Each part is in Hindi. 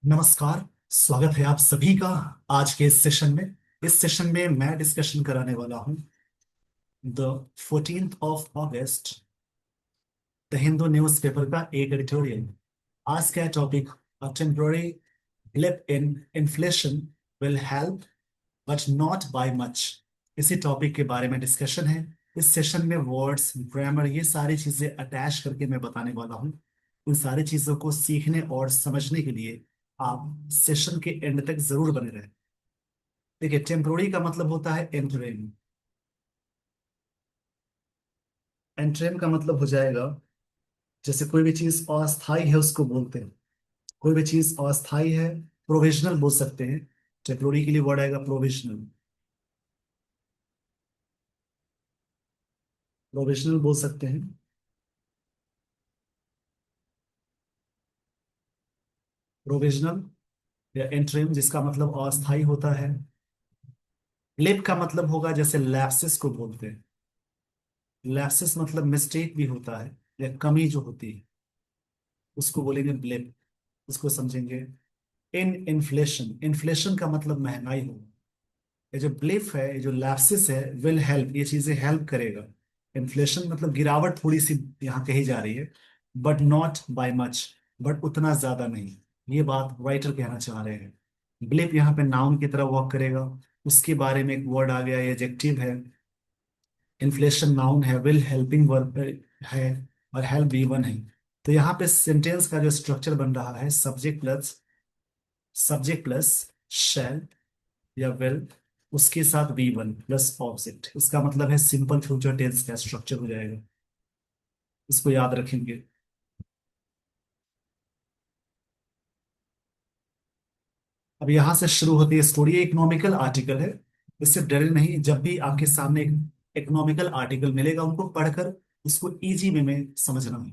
नमस्कार। स्वागत है आप सभी का आज के इस सेशन में। इस सेशन में मैं डिस्कशन कराने वाला हूं the 14th of August the Hindu newspaper का एक एडिटोरियल। आज का topic a temporary blip in inflation will help but not by much. इसी टॉपिक के बारे में डिस्कशन है। इस सेशन में वर्ड्स, ग्रामर, ये सारी चीजें अटैच करके मैं बताने वाला हूँ। उन सारी चीजों को सीखने और समझने के लिए आप सेशन के एंड तक जरूर बने रहें। देखिए, टेम्पोररी का मतलब होता है एंटरिंग। एंटरिंग का मतलब हो जाएगा, जैसे कोई भी चीज अस्थाई है उसको बोलते हैं। कोई भी चीज अस्थाई है, प्रोविजनल बोल सकते हैं। टेम्पोररी के लिए वर्ड आएगा प्रोविजनल। प्रोविजनल बोल सकते हैं। प्रोविजनल या एंटरिंग जिसका मतलब अस्थाई होता है। लिप का मतलब होगा, जैसे लैप्सिस को बोलते हैं। लैप्सिस मतलब मिस्टेक भी होता है या कमी जो होती है, उसको बोलेंगे ब्लिप। उसको समझेंगे। इन इन्फ्लेशन, इन्फ्लेशन का मतलब महंगाई हो। ये जो ब्लिप है, ये जो लैप्सिस है, विल हेल्प, ये चीजें हेल्प करेगा। इन्फ्लेशन मतलब गिरावट थोड़ी सी यहाँ कही जा रही है, but not by much, but उतना ज्यादा नहीं। ये बात राइटर कहना चाह रहे हैं। ब्लिप यहाँ पे नाउन की तरह वर्क करेगा। उसके बारे में एक वर्ड आ गया, एडजेक्टिव है। इन्फ्लेशन नाउन है, विल हेल्पिंग वर्ब है, और हेल्प भी वन है। तो यहाँ पे सेंटेंस का जो स्ट्रक्चर बन रहा है, सब्जेक्ट प्लस शैल या विल, उसके साथ वी वन प्लस ऑब्जेक्ट। इसका मतलब है सिंपल फ्यूचर टेंस का स्ट्रक्चर हो जाएगा। इसको याद रखेंगे। अब यहां से शुरू होती है स्टोरी। इकोनॉमिकल आर्टिकल है। इससे डरे नहीं, जब भी आपके सामने एक इकोनॉमिकल आर्टिकल मिलेगा, उनको पढ़कर उसको इजी वे में समझना है।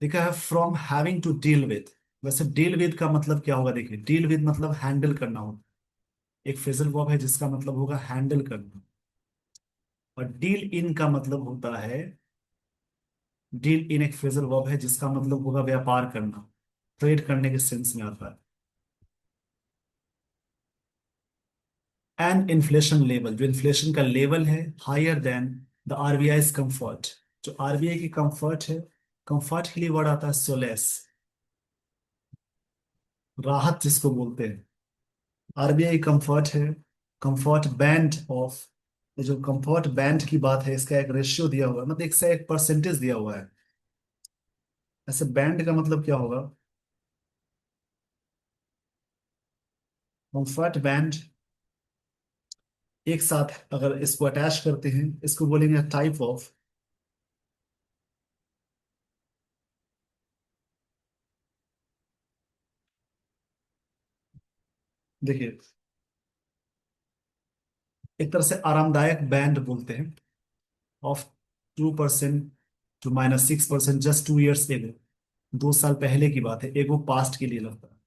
देखा है, from having to deal with. वैसे डील विद का मतलब क्या होगा? देखिए, डील विद मतलब हैंडल करना होगा। एक फ्रेजल वर्ब है जिसका मतलब होगा हैंडल करना। और डील इन का मतलब होता है, डील इन एक फ्रेजल वर्ब है जिसका मतलब होगा व्यापार करना, ट्रेड करने के सेंस में आता है। एंड इन्फ्लेशन लेवल, जो इन्फ्लेशन का लेवल है, higher than the RBI comfort. जो आरबीआई की कंफर्ट है, कंफर्ट के लिए वर्ड आता है सोलेस, राहत जिसको बोलते हैं। आरबीआई कंफर्ट है। कंफर्ट बैंड ऑफ, ये जो कंफर्ट बैंड की बात है, इसका एक रेशियो दिया हुआ है, मतलब एक से एक परसेंटेज दिया हुआ है। ऐसे बैंड का मतलब क्या होगा? कंफर्ट बैंड एक साथ अगर इसको अटैच करते हैं, इसको बोलेंगे टाइप ऑफ। देखिए, एक तरह से आरामदायक बैंड बोलते हैं, of 2% to -6%, just 2 years ago. 2 साल पहले की बात है, एगो पास्ट के लिए लगता है।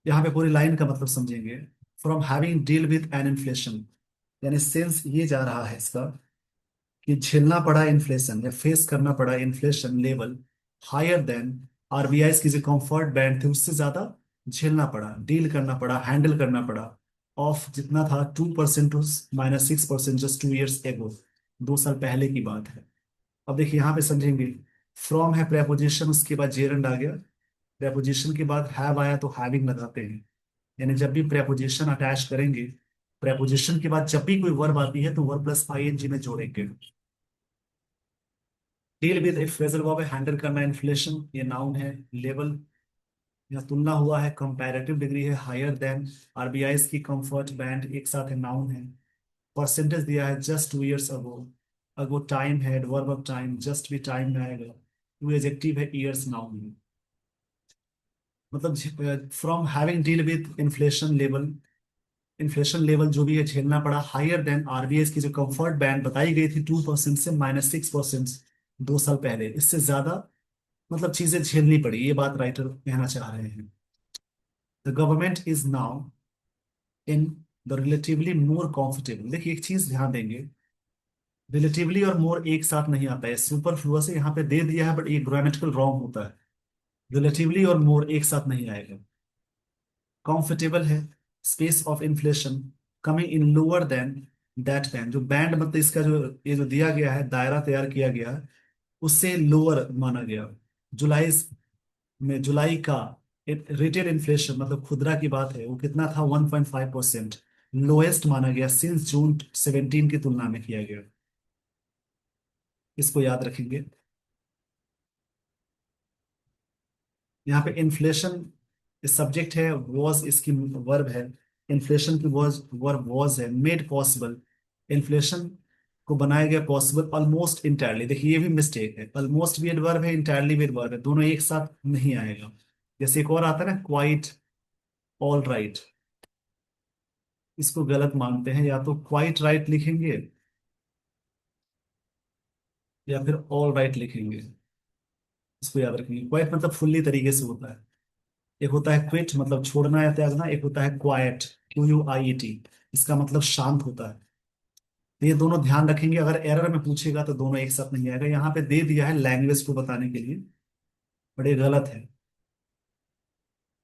यहाँ पे पूरी लाइन का मतलब समझेंगे। From having deal with an inflation, यानी सेंस ये जा रहा है इसका कि झेलना पड़ा इन्फ्लेशन या फेस करना पड़ा inflation level higher than RBI की जो कंफर्ट बैंड थे उससे ज्यादा झेलना पड़ा, डील करना पड़ा, हैंडल करना पड़ा। ऑफ जितना था 2% टू -6%, जस्ट 2 ईयर्स एगो। 2 साल पहले की बात है। अब देखिए यहाँ पे समझेंगे। फ्रॉम है प्रेपोजिशन, उसके बाद जेरंड आ गया। प्रेपोजिशन के बाद हैव आया तो हैविंग लगाते हैं। यानी जब भी प्रेपोजिशन अटैच करेंगे, प्रेपोजिशन के बाद जब भी कोई वर्ब आती है तो वर्ब प्लस आईएनजी में जोड़ेंगे। डील विद एक फ्रेजल वर्ब है, हैंडल करना इन्फ्लेशन, ये नाउन है। लेवल या तुलना हुआ है, कंपैरेटिव डिग्री है, हायर देन आरबीआई की कंफर्ट बैंड एक साथ है, नाउन है। परसेंटेज दिया है, जस्ट 2 ईयर्स अगो। अगो टाइम है, वर्ब ऑफ टाइम, जस्ट भी टाइम में आएगा। टू एडजेक्टिव है, ईयर्स नाउन है। मतलब from having deal with inflation level, inflation level जो भी है झेलना पड़ा, हायर देन आरबीआई की जो कंफर्ट बैंड बताई गई थी 2% से -6%, 2 साल पहले, इससे ज्यादा मतलब चीजें झेलनी पड़ी। ये बात राइटर कहना चाह रहे हैं। The government is now in the relatively more comfortable. देखिए, एक चीज ध्यान देंगे, रिलेटिवली और मोर एक साथ नहीं आता है, सुपरफ्लुअस है यहाँ पे दे दिया है, बट ये ग्रामेटिकल रॉन्ग होता है। रिलेटिवली और मोर एक साथ नहीं आएगा। कंफर्टेबल है, space of inflation coming in lower than that band, जो बैंड मतलब इसका जो ये जो दिया गया है, दायरा तैयार किया गया है, उससे लोअर माना गया। जुलाई में जुलाई का रेटेड इन्फ्लेशन मतलब खुदरा की बात है, वो कितना था? 1.5%, लोएस्ट माना गया सिंस जून 17 की तुलना में किया गया। इसको याद रखेंगे। यहाँ पे इन्फ्लेशन सब्जेक्ट है, वॉज इसकी वर्ब है, इन्फ्लेशन की वर्ब वॉज है, मेड पॉसिबल, इन्फ्लेशन को बनाया गया पॉसिबल ऑलमोस्ट इंटायरली। देखिए ये भी मिस्टेक है, ऑलमोस्ट भी एडवर्ब है, इंटायरली भी एडवर्ब है, दोनों एक साथ नहीं आएगा। जैसे एक और आता है ना, क्वाइट ऑल राइट, इसको गलत मानते हैं, या तो क्वाइट राइट लिखेंगे या फिर ऑल राइट लिखेंगे। इसको याद रखेंगे, क्वाइट मतलब फुल्ली तरीके से होता है, एक होता है क्विट मतलब छोड़ना या त्यागना, एक होता है क्वाइट, QUIET, इसका मतलब शांत होता है। तो ये दोनों ध्यान रखेंगे, अगर एरर में पूछेगा तो दोनों एक साथ नहीं आएगा। यहाँ पे दे दिया है लैंग्वेज को बताने के लिए, बड़े गलत है।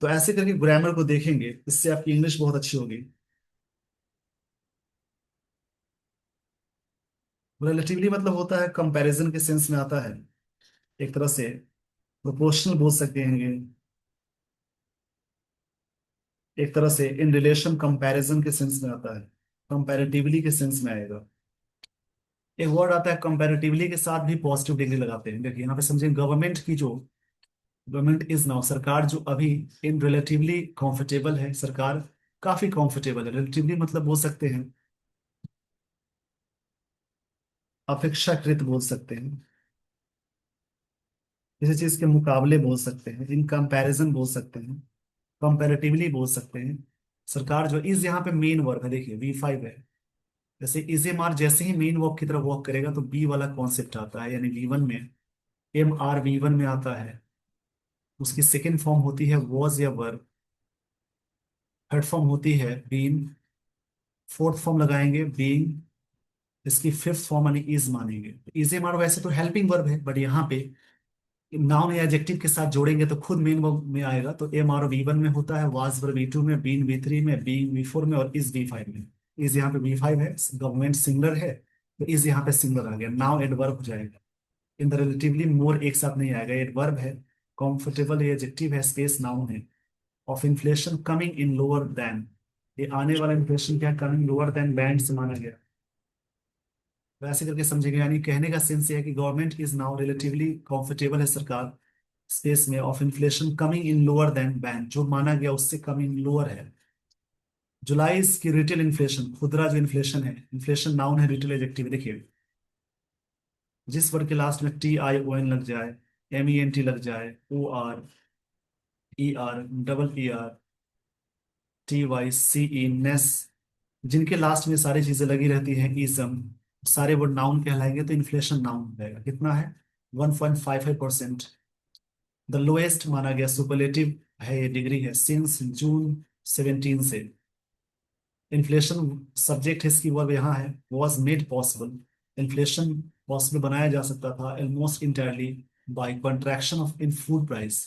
तो ऐसे करके ग्रामर को देखेंगे, इससे आपकी इंग्लिश बहुत अच्छी होगी। रिलेटिवली मतलब होता है कंपैरिजन के सेंस में आता है, एक तरह से प्रोपोर्शनल बोल सकते हैं, एक तरह से इन रिलेशन कंपैरिजन के सेंस में आता है, कंपैरेटिवली के सेंस में आएगा। एक वर्ड आता है कंपैरेटिवली के साथ भी पॉजिटिव डिग्री लगाते हैं। देखिए यहाँ पे समझें, गवर्नमेंट की जो गवर्नमेंट इज नाउ, सरकार जो अभी इन रिलेटिवली कंफर्टेबल है, सरकार काफी कंफर्टेबल है। रिलेटिवली मतलब बोल सकते हैं अपेक्षाकृत बोल सकते हैं, किसी चीज के मुकाबले बोल सकते हैं, इन कंपैरिजन बोल सकते हैं, कंपैरेटिवली बोल सकते हैं। सरकार जो इज यहाँ पे मेन वर्ब है, देखिए V5 है। जैसे इज एम आर जैसे ही मेन वर्ब की तरफ वॉक करेगा तो बी वाला कॉन्सेप्ट आता है, यानी V1 में MR V1 में आता है। उसकी सेकेंड फॉर्म होती है वॉज या वर्ब, थर्ड फॉर्म होती है बीन, फोर्थ फॉर्म लगाएंगे बीइंग, इसकी फिफ्थ फॉर्म यानी इज मानेंगे। इज एम आर वैसे तो हेल्पिंग वर्ब है, बट यहाँ पे नाउन या एडजेक्टिव के साथ जोड़ेंगे तो खुद मेन वर्ब में आएगा। तो एम आर V1 में होता है, वाज वर्ब V2 में, बीन V3 में, बीइंग V4 में, और इज V5 में। इज यहाँ पे V5 है, गवर्नमेंट सिंगुलर है, तो इज यहाँ पे सिंगुलर आ गया, नाउ एडवर्ब हो जाएगा। इन द रिलेटिवली मोर एक साथ नहीं आएगा, एडवर्ब है। कंफर्टेबल एडजेक्टिव है, स्पेस नाउन है। Of inflation coming in lower than, ये आने वाला इन्फ्लेशन क्या कमिंग लोअर देन बैंड से माना गया। वैसे करके समझेंगे, यानी कहने का सेंस ये है कि government is now relatively comfortable है, सरकार स्पेस में, of inflation coming in lower than band, जो माना गया उससे कमिंग लोअर है। जुलाई की रिटेल इन्फ्लेशन, खुदरा जो इन्फ्लेशन है, इन्फ्लेशन नाउन है, रिटेल एडजेक्टिव। देखिए जिस वर्ड के लास्ट में TION लग जाए, MENT लग जाए, OR, ER, DDER, TYCE, नेस, जिनके लास्ट में सारी चीजें लगी रहती हैं, इजम, सारे वर्ड नाउन कहलाएंगे, तो इन्फ्लेशन नाउन हो जाएगा। कितना है? 1.55%। द लोएस्ट माना गया, सुपरलेटिव है, ये डिग्री है, सिंस जून 17 से। इन्फ्लेशन सब्जेक्ट है, इसकी वर्ब यहाँ है, was made possible, inflation possible बनाया जा सकता था almost entirely by contraction of in food price,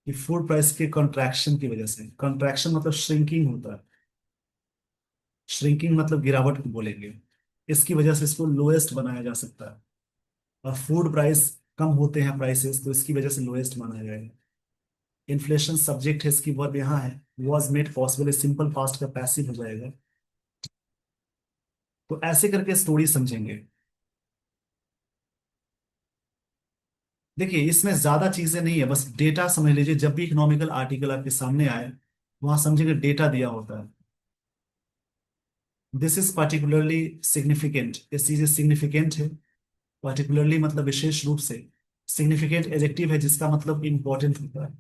कि फूड प्राइस के कंट्रैक्शन की वजह से। कंट्रैक्शन मतलब श्रिंकिंग होता है, श्रिंकिंग मतलब गिरावट को बोलेंगे, इसकी वजह से इसको लोएस्ट बनाया जा सकता है। और फूड प्राइस कम होते हैं प्राइसेस, तो इसकी वजह से लोएस्ट माना जाएगा। इन्फ्लेशन सब्जेक्ट है, इसकी वर्ब यहाँ है, was made possible, simple past का पैसिव हो जाएगा। तो ऐसे करके स्टोरी समझेंगे। देखिए इसमें ज्यादा चीजें नहीं है, बस डेटा समझ लीजिए, जब भी इकोनॉमिकल आर्टिकल आपके सामने आए वहां समझेंगे डेटा दिया होता है। दिस इज पर्टिकुलरली सिग्निफिकेंट, ये चीजें सिग्निफिकेंट है, पर्टिकुलरली मतलब विशेष रूप से, सिग्निफिकेंट एडजेक्टिव है जिसका मतलब इंपॉर्टेंट होता है,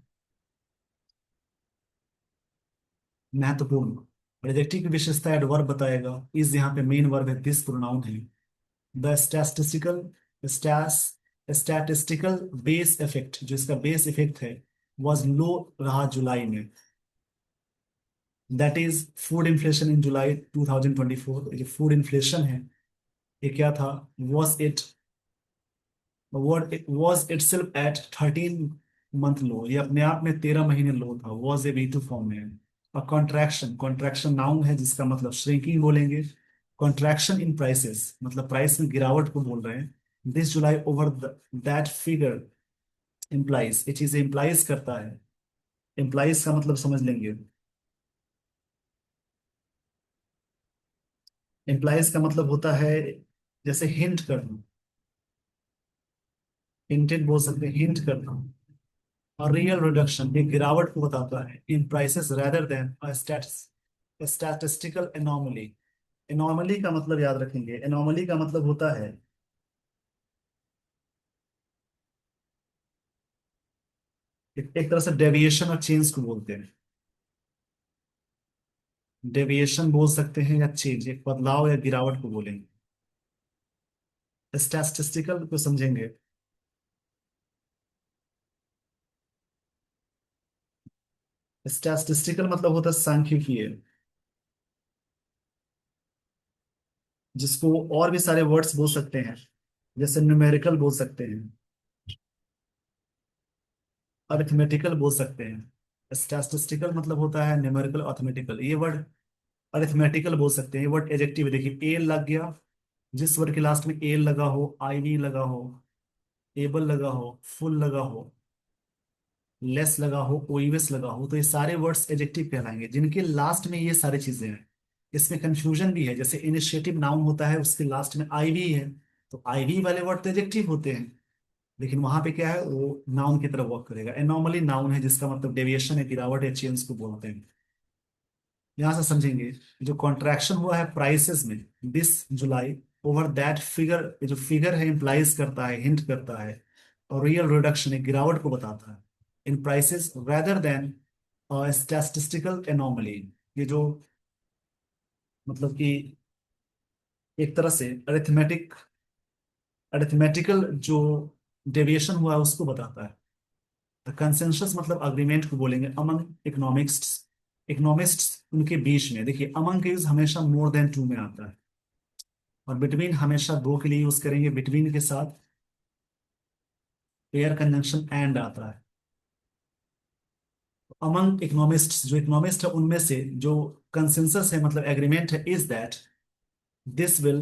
महत्वपूर्ण। एडजेक्टिव की विशेषता एडवर्ब बताएगा, इज यहाँ पे मेन वर्ब है, दिस प्रोनाउन है। द स्टैस स्टैटिस्टिकल बेस इफेक्ट, जो इसका बेस इफेक्ट है, वॉज लो रहा जुलाई में। That is food inflation in July 2024। जो फूड इन्फ्लेशन है, ये क्या था? Was it, word was itself at 13 month low, ये अपने आप में 13 महीने लो था, वॉज ए V2 फॉर्म में है। और कॉन्ट्रैक्शन, कॉन्ट्रैक्शन नाउन है जिसका मतलब श्रिंकिंग बोलेंगे। कॉन्ट्रैक्शन इन प्राइसेस मतलब प्राइस में गिरावट को बोल रहे हैं। This July over that figure implies, ये चीज इम्प्लाइज करता है। इम्प्लाइज का मतलब समझ लेंगे। इम्प्लाइज का मतलब होता है जैसे हिंट करना, हिंटेड बोल सकते हैं, हिंट करना। और रियल रिडक्शन ये गिरावट को बताता है इन prices rather than statistical anomaly. Anomaly का मतलब याद रखेंगे, एनोमली का मतलब होता है एक तरह से डेविएशन और चेंज को बोलते हैं। डेविएशन बोल सकते हैं या चेंज, एक बदलाव या गिरावट को बोलेंगे। स्टैटिस्टिकल को समझेंगे। स्टैटिस्टिकल मतलब होता है सांख्यिकीय, जिसको और भी सारे वर्ड्स बोल सकते हैं, जैसे न्यूमेरिकल बोल सकते हैं, अरिथमेटिकल बोल सकते हैं। स्टैटिस्टिकल मतलब होता है न्यूमेरिकल, अरिथमेटिकल। ये वर्ड अरिथमेटिकल बोल सकते हैं, ये वर्ड एडजेक्टिव है। देखिए ए लग गया, जिस वर्ड के लास्ट में ए लगा हो, आईवी लगा हो, एबल लगा हो, फुल लगा हो, लेस लगा हो, ओईवेस लगा हो, तो ये सारे वर्ड्स एडजेक्टिव कहलाएंगे जिनके लास्ट में ये सारी चीजें हैं। इसमें कंफ्यूजन भी है, जैसे इनिशिएटिव नाउन होता है उसके लास्ट में आईवी है, तो आईवी वाले वर्ड तो एडजेक्टिव होते हैं, लेकिन वहां पे क्या है, वो नाउन की तरह वर्क करेगा। एनॉमली नाउन है जिसका मतलब डेविएशन है, गिरावट या चेंज को बोलते हैं। यहां से समझेंगे, जो कॉन्ट्रैक्शन हुआ है प्राइसेस में this July over that figure, ये जो फिगर है इंप्लाइज करता है, हिंट करता है। और रियल रिडक्शन है, गिरावट को बताता है इन prices rather than statistical anomaly. ये जो मतलब कि एक तरह से अरिथमेटिकल जो डेविएशन हुआ है उसको बताता है। कंसेंसस मतलब अग्रीमेंट को बोलेंगे अमंग इकोनॉमिक्स, इकोनॉमिस्ट्स उनके बीच में। देखिए अमंग का यूज हमेशा मोर देन टू में आता है, और बिटवीन हमेशा दो के लिए यूज करेंगे। बिटवीन के साथ पेयर कंजंक्शन एंड आता है। अमंग इकोनॉमिस्ट्स, जो इकोनॉमिस्ट है उनमें से जो कंसेंसस है मतलब एग्रीमेंट है, is that this will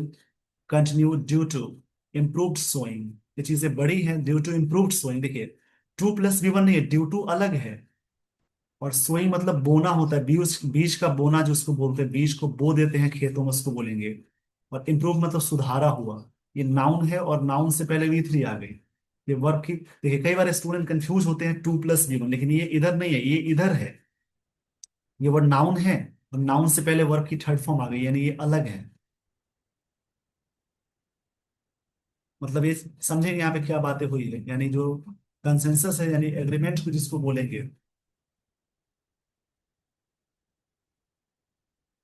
continue due to improved sowing. ये चीजें बड़ी हैं ड्यू टू इम्प्रूव्ड सोइंग। देखिए 2+V1 नहीं है, ड्यू टू अलग है, और सोइंग मतलब बोना होता है, बीज बीज का बोना जो उसको बोलते हैं, बीज को बो देते हैं खेतों में, उसको बोलेंगे। और इम्प्रूव मतलब सुधारा हुआ। ये नाउन है, और नाउन से पहले V3 आ गई। ये वर्ब की, देखिए कई बार स्टूडेंट कंफ्यूज होते हैं 2+V1, लेकिन ये इधर नहीं है, ये इधर है। ये वर्ड नाउन है, और नाउन से पहले वर्ब की थर्ड फॉर्म आ गई, यानी ये अलग है। मतलब ये समझेंगे यहाँ पे क्या बातें हुई है, यानी जो कंसेंसस है यानी एग्रीमेंट को जिसको बोलेंगे।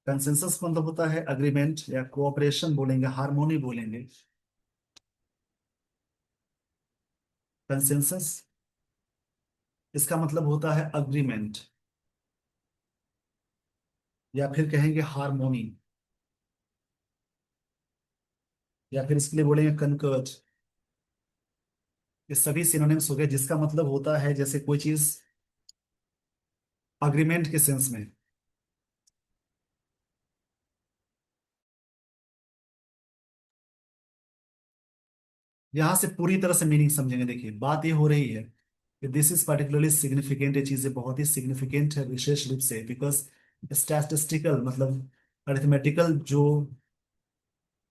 कंसेंसस मतलब होता है अग्रीमेंट या कोऑपरेशन बोलेंगे, हार्मोनी बोलेंगे। कंसेंसस इसका मतलब होता है अग्रीमेंट, या फिर कहेंगे हार्मोनी, या फिर इसके लिए बोलेंगे कनकर्ड। ये सभी सिनोनिम्स हो गए, जिसका मतलब होता है जैसे कोई चीज अग्रीमेंट के सेंस में। यहां से पूरी तरह से मीनिंग समझेंगे। देखिए बात ये हो रही है कि दिस इज पर्टिकुलरली सिग्निफिकेंट, ये चीजें बहुत ही सिग्निफिकेंट है विशेष रूप से, बिकॉज स्टैटिस्टिकल मतलब अरिथमेटिकल जो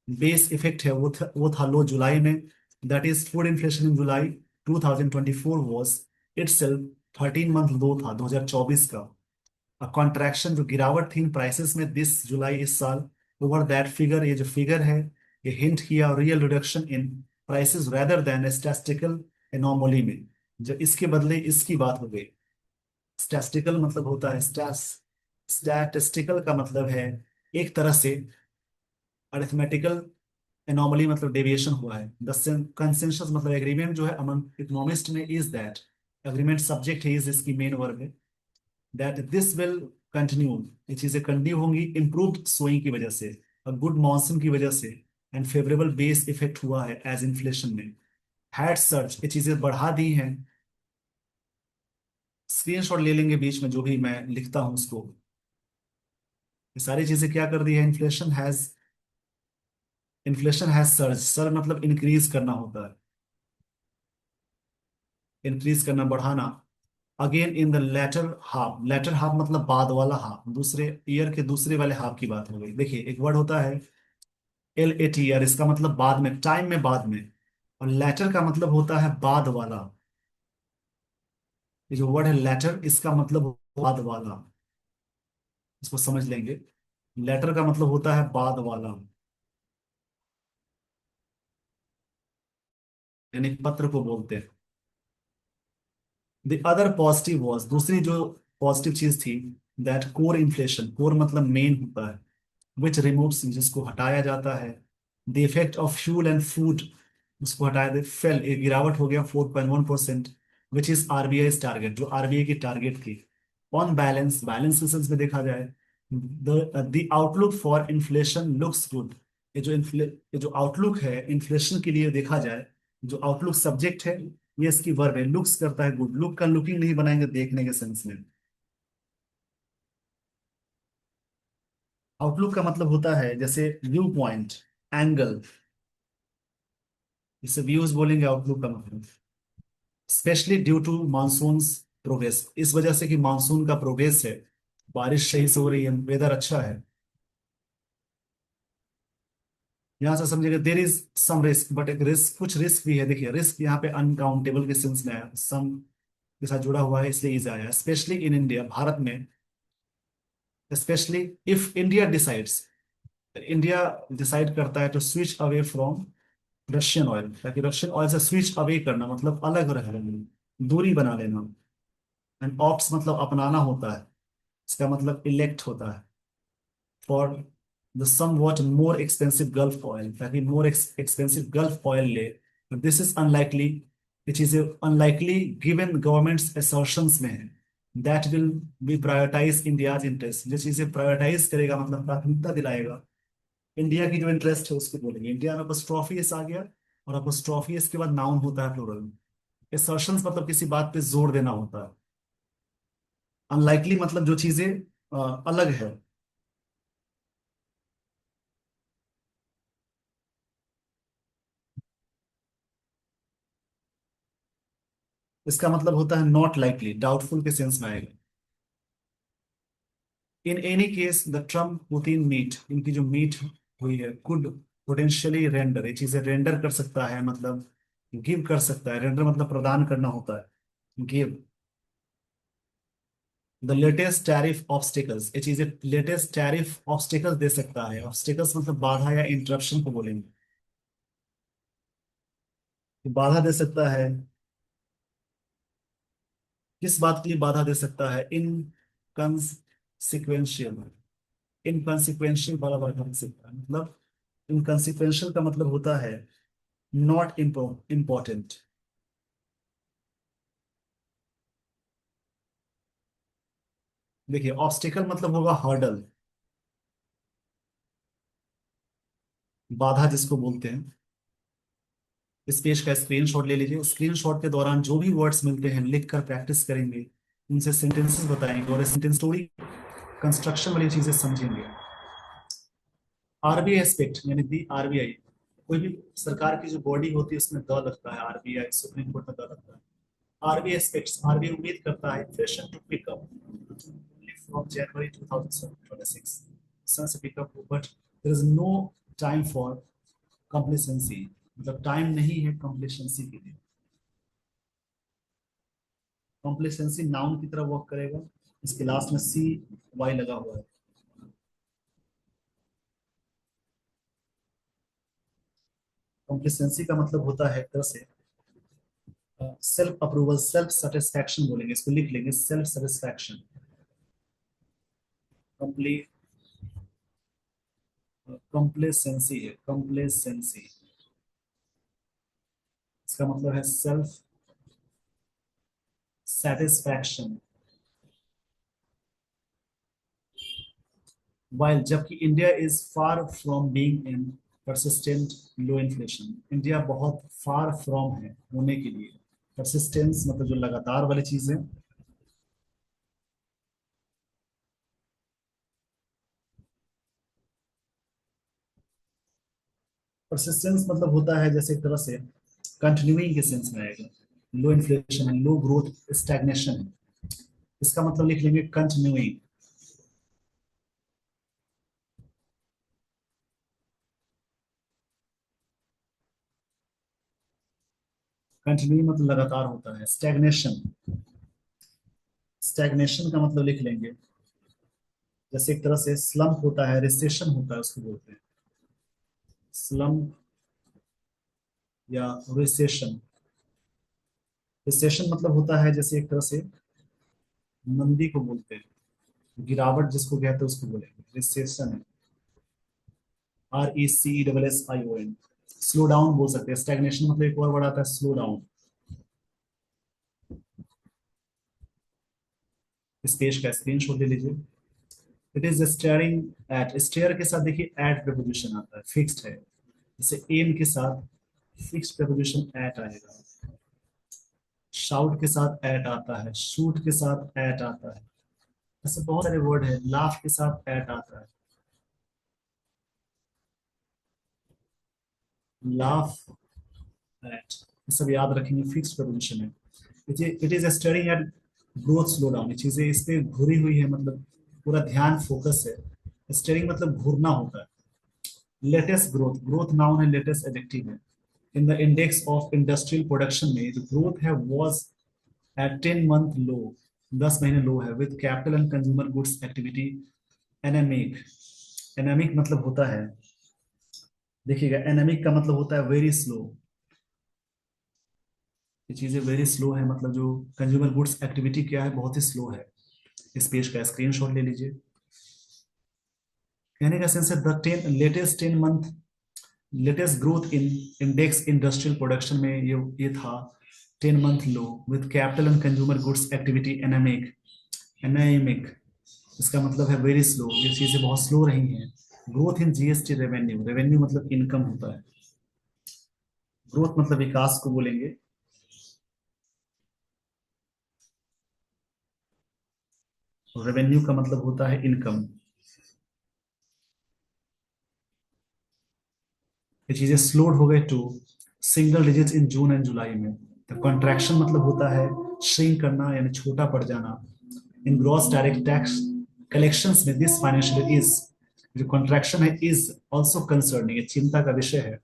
बेस इफेक्ट है वो था लो जुलाई में। That is food inflation in July 2024 was itself 13 month low था 2024 का। कॉन्ट्रैक्शन जो गिरावट थी इन प्राइसेस में दिस जुलाई इस साल ओवर दैट फिगर, ये जो फिगर है ये हिंट किया real reduction in prices rather than statistical anomaly में, जो इसके बदले इसकी बात हो गई। स्टैटिस्टिकल मतलब होता है स्टैटिस्टिकल का मतलब है एक तरह से अरिथमेटिकल, एनॉमली मतलब डेविएशन हुआ है। द कंसेंसस मतलब एग्रीमेंट जो है अमंग इकोनॉमिस्ट में इज दैट, एग्रीमेंट सब्जेक्ट है, इज इसकी मेन वर्ब है, दैट दिस विल कंटिन्यू, ये चीजें कंटिन्यू होंगी इम्प्रूव्ड सोइंग की वजह से, गुड मॉनसून की वजह से, एंड फेवरेबल बेस इफेक्ट हुआ है एज इन्फ्लेशन में हैड सर्च, ये चीजें बढ़ा दी हैं स्क्रीनशॉट ले लेंगे बीच में जो भी मैं लिखता हूं उसको। ये सारी चीजें क्या कर दी है, इन्फ्लेशन हैज सर्ज। सर्ज मतलब इंक्रीज करना होता है, इंक्रीज करना, बढ़ाना। Again in the latter half मतलब बाद वाला हाफ, दूसरे ईयर के दूसरे वाले हाफ की बात हो गई। देखिए एक वर्ड होता है LATR, इसका मतलब बाद में, टाइम में, बाद में। और लेटर का मतलब होता है बाद वाला। ये जो वर्ड है लेटर, इसका मतलब बाद वाला, इसको समझ लेंगे। लेटर का मतलब होता है बाद वाला, यानी पत्र को बोलते हैं। द अदर पॉजिटिव वॉज, दूसरी जो पॉजिटिव चीज थी, दैट कोर इन्फ्लेशन, कोर मतलब मेन होता है, विच रिमूव्स जिसको हटाया जाता है, the effect of fuel and food उसको हटाया दे, फेल एक गिरावट हो गया 4.1%, विच इज RBI टारगेट, जो RBI की टारगेट थी। ऑन बैलेंस, बैलेंस सेंस में देखा जाए, the outlook for inflation looks good. ये जो आउटलुक है इन्फ्लेशन के लिए देखा जाए, जो आउटलुक सब्जेक्ट है, ये इसकी वर्ब है, लुक्स करता है गुड। लुक का लुकिंग नहीं बनाएंगे देखने के सेंस में। आउटलुक का मतलब होता है जैसे व्यू पॉइंट, एंगल, इसे व्यूज बोलेंगे आउटलुक का मतलब। Specially due to monsoon progress, इस वजह से कि मानसून का प्रोग्रेस है, बारिश सही से हो रही है, वेदर अच्छा है। यहां से समझिएगा there is some risk, but एक रिस्क, कुछ रिस्क भी है। देखिए रिस्क यहाँ पे अनकाउंटेबल के सेंस में आया, सम के साथ जुड़ा हुआ है इसलिए इज आया। स्पेशली इन इंडिया, भारत में। Specially if India decides, India decide करता है to switch away from Russian oil, ताकि रशियन ऑयल से स्विच अवे करना मतलब अलग रह लेना, दूरी बना लेना। एंड ऑप्स मतलब अपनाना होता है, इसका मतलब इलेक्ट होता है। For the somewhat more expensive Gulf oil, ताकि मोर एक्सपेंसिव गल्फ ऑयल ले। दिस इज अनलाइकली, ये चीजें अनलाइकली गिवन गवर्नमेंट्स असर्शंस में है, that will be prioritize India's interest. जो चीजें प्रायोरिटाइज करेगा मतलब प्राथमिकता दिलाएगा इंडिया की जो इंटरेस्ट है उसको बोलेंगे। इंडिया में अपोस्ट्रोफियस आ गया, और अपोस्ट्रोफियस के बाद नाउन होता है प्लूरल में। असर्शंस मतलब किसी बात पे जोर देना होता है। अनलाइकली मतलब जो चीजें अलग है। इसका मतलब होता है नॉट लाइकली, डाउटफुल के सेंस में आएगा। In any case the Trump Putin meet, इनकी जो मीट हुई है, कुड पोटेंशियली रेंडर, ये चीजें रेंडर कर सकता है मतलब गिव कर सकता है। रेंडर मतलब प्रदान करना होता है, give. The latest tariff obstacles, ये चीजें लेटेस्ट टैरिफ ऑब्स्टिकल्स दे सकता है। ऑब्स्टिकल्स मतलब बाधा या इंटरप्शन को बोलेंगे। ये बाधा दे सकता है, किस बात के लिए बाधा दे सकता है, इनकंसिक्वेंशियल, इनकंसिक्वेंशियल वाला वर्ड दे सकता है मतलब। इनकंसिक्वेंशियल का मतलब होता है नॉट इम्पोर्टेंट। देखिए ऑब्स्टिकल मतलब होगा हर्डल, बाधा जिसको बोलते हैं। इस पेज का स्क्रीनशॉट ले लीजिए। स्क्रीनशॉट के दौरान जो भी वर्ड्स मिलते हैं लिख कर प्रैक्टिस करेंगे, उनसे सेंटेंसेस बताएंगे और सेंटेंस स्टोरी कंस्ट्रक्शन वाली चीजें समझेंगे। RBI एस्पेक्ट यानी दी RBI, कोई भी सरकार की जो बॉडी होती है उसमें द लगता है, RBI सुप्रीम कोर्ट में द लगता है। RBI एक्सपेक्ट्स, RBI उम्मीद करता है inflation to pick up only from January 2026, से पिकअप हो, but there is no time for complacency, मतलब टाइम नहीं है कम्प्लेसेंसी के लिए। कॉम्प्लेसेंसी नाउन की तरह वर्क करेगा, इसके लास्ट में CY लगा हुआ है। कॉम्प्लेसेंसी का मतलब होता है एक तरह से सेल्फ अप्रूवल, सेल्फ सेटिस्फैक्शन बोलेंगे, इसको लिख लेंगे, सेल्फ सेटिस्फैक्शन। कंप्लीट, कॉम्प्लेसेंसी है, कॉम्प्लेसेंसी, इसका मतलब है सेल्फ सेटिस्फैक्शन। वाइल, जबकि India is far from being in persistent low inflation, India बहुत फार फ्रॉम है होने के लिए। परसिस्टेंस मतलब जो लगातार वाली चीज है, परसिस्टेंस मतलब होता है जैसे एक तरह से कंटिन्यूइंग के सेंस में आएगा। लो इन्फ्लेशन है, लो ग्रोथ, स्टैग्नेशन है, इसका मतलब लिख लेंगे कंटिन्यूइंग। कंटिन्यूइंग मतलब लगातार होता है। स्टैग्नेशन, स्टैग्नेशन का मतलब लिख लेंगे जैसे एक तरह से स्लम्प होता है, रिसेशन होता है, उसको बोलते हैं स्लम्प या रिसेशन। रिसेशन मतलब होता है जैसे एक तरह से मंदी को बोलते हैं, गिरावट जिसको कहते हैं उसको बोलेंगे रिसेशन है। RECESSION, स्लो डाउन बोल सकते हैं। स्टैग्नेशन मतलब एक और वर्ड आता है स्लो डाउन। इस पेज का स्क्रीनशॉट ले लीजिए। It is staring at, stare के साथ देखिए एट प्रपोजिशन आता है, फिक्स्ड है। जैसे एम के साथ फिक्स्ड प्रपोजिशन एट आएगा। शाउट के साथ एट आता है, शूट के साथ एट आता है। ऐसे बहुत सारे वर्ड है। लाफ के साथ एट आता है, लाफ एट, ये सब याद रखेंगे, फिक्स्ड प्रपोजिशन है। It is staring eight growth slow down, ये चीजें इस पे घुरी हुई है, मतलब पूरा ध्यान फोकस है। स्टेयरिंग मतलब घूरना होता है। लेटेस्ट ग्रोथ, ग्रोथ नाउन है, लेटेस्ट एडजेक्टिव है। In the index of industrial production में जो ग्रोथ है वाज एट 10 मंथ लो, 10 महीने लो है, with capital and consumer goods activity anaemic. Anaemic मतलब होता है, देखिएगा एनेमिक का मतलब होता है वेरी स्लो। ये चीजें वेरी स्लो है, मतलब जो कंज्यूमर गुड्स एक्टिविटी क्या है, बहुत ही स्लो है। इस पेज का स्क्रीनशॉट ले लीजिए। कहने का सेंस है the 10 latest 10 month latest growth in index industrial production में ये था 10 month low, with capital and consumer goods activity anaemic. Anaemic इसका मतलब है वेरी स्लो, ये चीजें बहुत स्लो रही हैं। Growth in GST revenue, revenue मतलब इनकम होता है। ग्रोथ मतलब विकास को बोलेंगे। रेवेन्यू का मतलब होता है इनकम। ये चीजें स्लोड हो गए to single digit in June and July में। तो कॉन्ट्रैक्शन मतलब होता है श्रिंक करना, यानी छोटा पड़ जाना। In gross direct tax collections में दिस फाइनेंशियल इज, जो कॉन्ट्रैक्शन है इज ऑल्सो कंसर्निंग, ये चिंता का विषय है।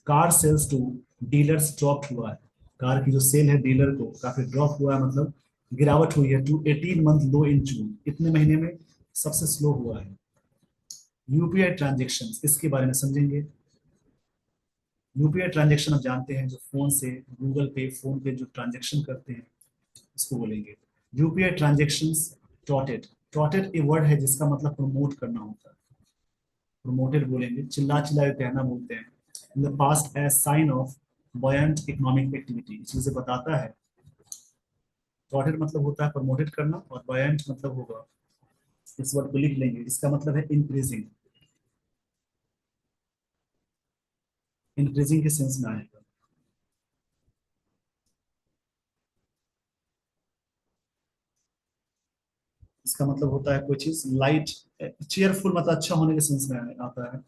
Car sales to dealers drop हुआ है, कार की जो सेल है डीलर को काफी ड्रॉप हुआ है, मतलब गिरावट हुई है टू 18 मंथ लो इन जून, इतने महीने में सबसे स्लो हुआ है। यूपीआई ट्रांजेक्शन, इसके बारे में समझेंगे। यूपीआई ट्रांजेक्शन आप जानते हैं, जो फोन से गूगल पे, फोन पे जो ट्रांजेक्शन करते हैं उसको बोलेंगे UPI transaction. Touted, touted a word है जिसका मतलब प्रमोट करना होता है, प्रमोटेड बोलेंगे। चिल्ला चिल्ला के कहना बोलते हैं। In the past as sign of buoyant economic activity, चीजें बताता है। टॉटेड मतलब होता है प्रमोटेड करना, और बॉयंट मतलब होगा, इस वर्ड को लिख लेंगे, इसका मतलब है इंक्रीजिंग, इंक्रीजिंग के सेंस में आएगा। इसका मतलब होता है कोई चीज लाइट, चेयरफुल मतलब अच्छा होने के सेंस में आता है।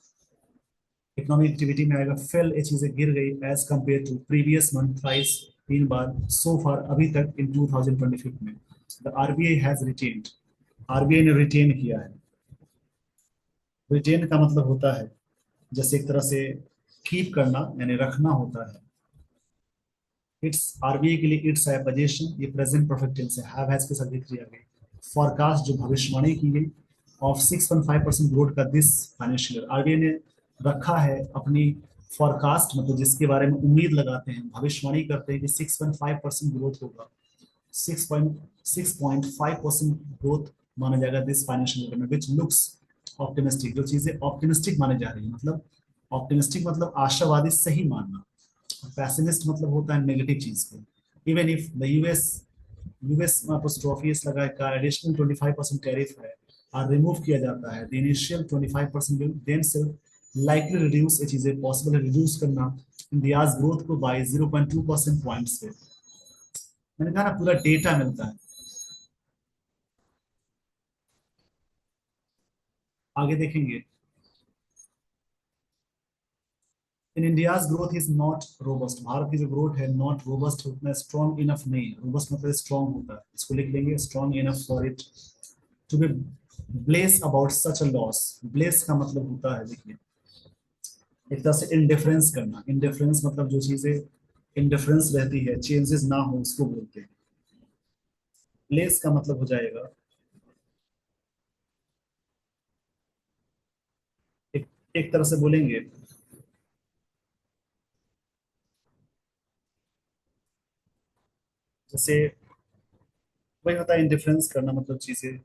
इकोनॉमिक एक्टिविटी में आएगा फेल, ये चीजें गिर गई as compare to previous month thrice, 3 बार, सो फार अभी तक, इन 2025 में। The RBI has retained, RBI ने रिटेन किया है। रिटेन का मतलब होता है जैसे एक तरह से कीप करना, यानी रखना होता है। इट्स, आरबीआई के लिए इट्स है पोजीशन, ये प्रेजेंट परफेक्ट टेंस है, हैव हैज के साथ भी किया गया। फॉरकास्ट जो भविष्यवाणी की गई ऑफ 6.5% ग्रोथ का दिस फाइनेंशियल ईयर, आरबीआई ने रखा है अपनी फॉरकास्ट, मतलब जिसके बारे में उम्मीद लगाते हैं, भविष्यवाणी करते हैं कि 6.5% ग्रोथ होगा। 6.5% ग्रोथ माना जाएगा दिस फाइनेंशियल ईयर में, विच लुक्स ऑप्टिमिस्टिक, जो चीजें ऑप्टिमिस्टिक माने जा रही है, मतलब ऑप्टिमिस्टिक मतलब आशावादी, सही मानना। पैसिमिस्ट मतलब होता है नेगेटिव चीज को। इवन इफ द यूएस में अपोस्ट्रोफी इस लगा का एडिशनल 25% टैरिफ है और रिमूव किया जाता है, द इनिशियल 25% विल देन सिर्फ लाइकली रिड्यूस, ये चीजें पॉसिबल है रिड्यूस करना इंडियाज ग्रोथ को बाय 0.2% पॉइंट्स पे। मैंने कहा ना पूरा डेटा मिलता है। आगे देखेंगे in India's growth is not robust, Bharat की जो ग्रोथ है नॉट रोबस्ट, उतना स्ट्रॉन्ग इनफ नहीं है। रोबस्ट मतलब स्ट्रॉन्ग होता है, इसको लिख लेंगे strong enough for it to be blase about such a loss. Blase का मतलब होता है, देखिए, एक तरह से इंडिफरेंस करना। इंडिफरेंस मतलब जो चीजें इंडिफरेंस रहती है, चेंजेस ना हो, उसको बोलते हैं। ब्लेस का मतलब हो जाएगा, एक एक तरह से बोलेंगे, जैसे वही होता है इंडिफरेंस करना, मतलब चीजें।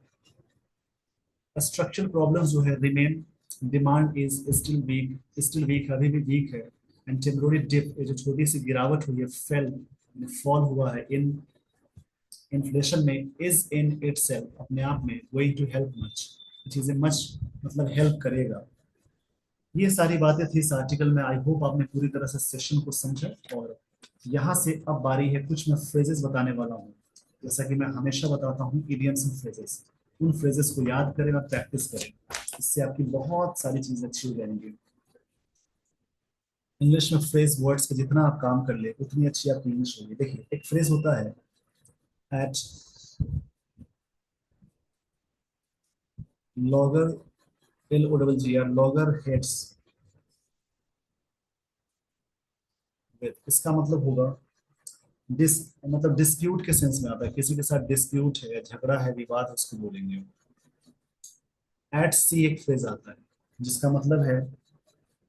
स्ट्रक्चरल प्रॉब्लम्स जो है remain, demand is still weak, अभी भी वीक है। एंड टेम्पोररी डिप, ये जो छोटी सी गिरावट हुई है, फेल, फॉल हुआ है इन इन्फ्लेशन में, इज इन इटसेल्फ, अपने आप में गोइंग टू हेल्प मच, चीजें मच मतलब हेल्प करेगा। ये सारी बातें थी इस आर्टिकल में। आई होप आपने पूरी तरह से सेशन को समझा। और यहाँ से अब बारी है, कुछ मैं फ्रेजेस बताने वाला हूँ, जैसा कि मैं हमेशा बताता हूँ, इडियम्स एंड फ्रेजेस। उन फ्रेजेस को याद करें और प्रैक्टिस करें, इससे आपकी बहुत सारी चीजें अच्छी हो जाएंगी। इंग्लिश में फ्रेज वर्ड्स पे जितना आप काम कर ले, उतनी अच्छी आपकी इंग्लिश होगी। देखिए, एक फ्रेज होता है, at logger, L O double G R, loggerheads with, इसका मतलब होगा डिस, मतलब डिस्प्यूट के सेंस में आता है, किसी के साथ डिस्प्यूट है, झगड़ा है, विवाद है, उसको बोलेंगे। एट सी एक फ्रेज आता है, जिसका मतलब है,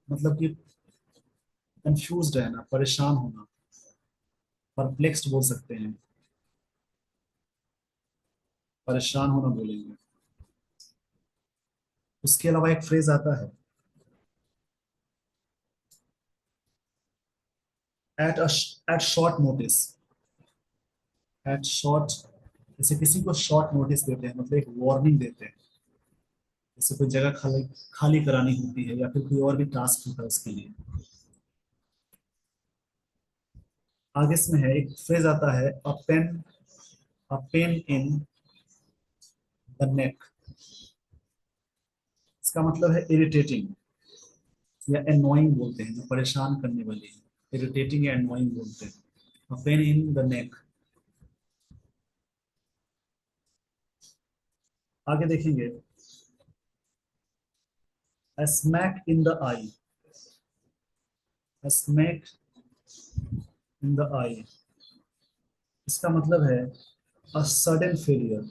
मतलब कि कंफ्यूज रहना, परेशान होना, परप्लेक्स्ड बोल सकते हैं, परेशान होना बोलेंगे। उसके अलावा एक फ्रेज आता है, at at short notice. At short, जैसे किसी को शॉर्ट नोटिस देते हैं, मतलब एक वार्निंग देते हैं, जैसे कोई जगह खाली खाली करानी होती है, या फिर कोई और भी टास्क होता है उसके लिए। आगे इसमें है एक फ्रेज आता है, अ पेन इन द नेक, इसका मतलब है इरिटेटिंग या एनोइंग बोलते हैं, जो परेशान करने वाली है, इरिटेटिंग या एनोइंग बोलते हैं। A pain in the neck. आगे देखेंगे, a smack in the eye, a smack in the eye, इसका मतलब है अ सडन फेलियर,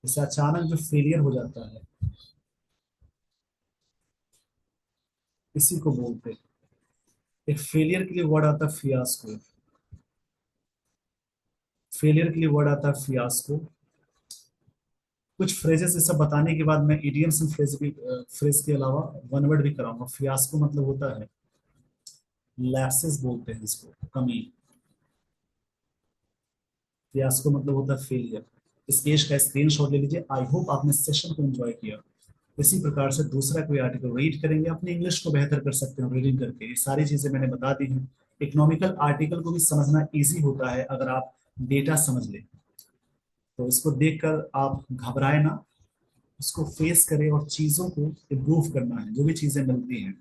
जैसे अचानक जो फेलियर हो जाता है, इसी को बोलते हैं। एक फेलियर के लिए वर्ड आता है फियास्को, फेलियर के लिए वर्ड आता है फियास्को। कुछ फ्रेजेस ये सब बताने के बाद मैं इडियम्स एंड फ्रेज भी, फ्रेज के अलावा वन वर्ड भी कराऊंगा। फियास्को मतलब होता है, लैप्सेस बोलते हैं इसको, कमी। फियास्को मतलब होता है फेलियर। इस पेज का स्क्रीनशॉट ले लीजिए। आई होप आपने सेशन को एंजॉय किया। इसी प्रकार से दूसरा कोई आर्टिकल रीड करेंगे, अपनी इंग्लिश को बेहतर कर सकते हैं रीडिंग करके। ये सारी चीजें मैंने बता दी हैं। इकोनॉमिकल आर्टिकल को भी समझना इजी होता है अगर आप डेटा समझ लें। तो इसको देखकर आप घबराए ना, उसको फेस करें और चीजों को इम्प्रूव करना है, जो भी चीजें मिलती हैं।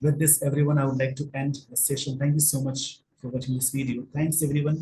With this, everyone, I would like to end the session. Thank you so much for watching this video. Thanks, everyone.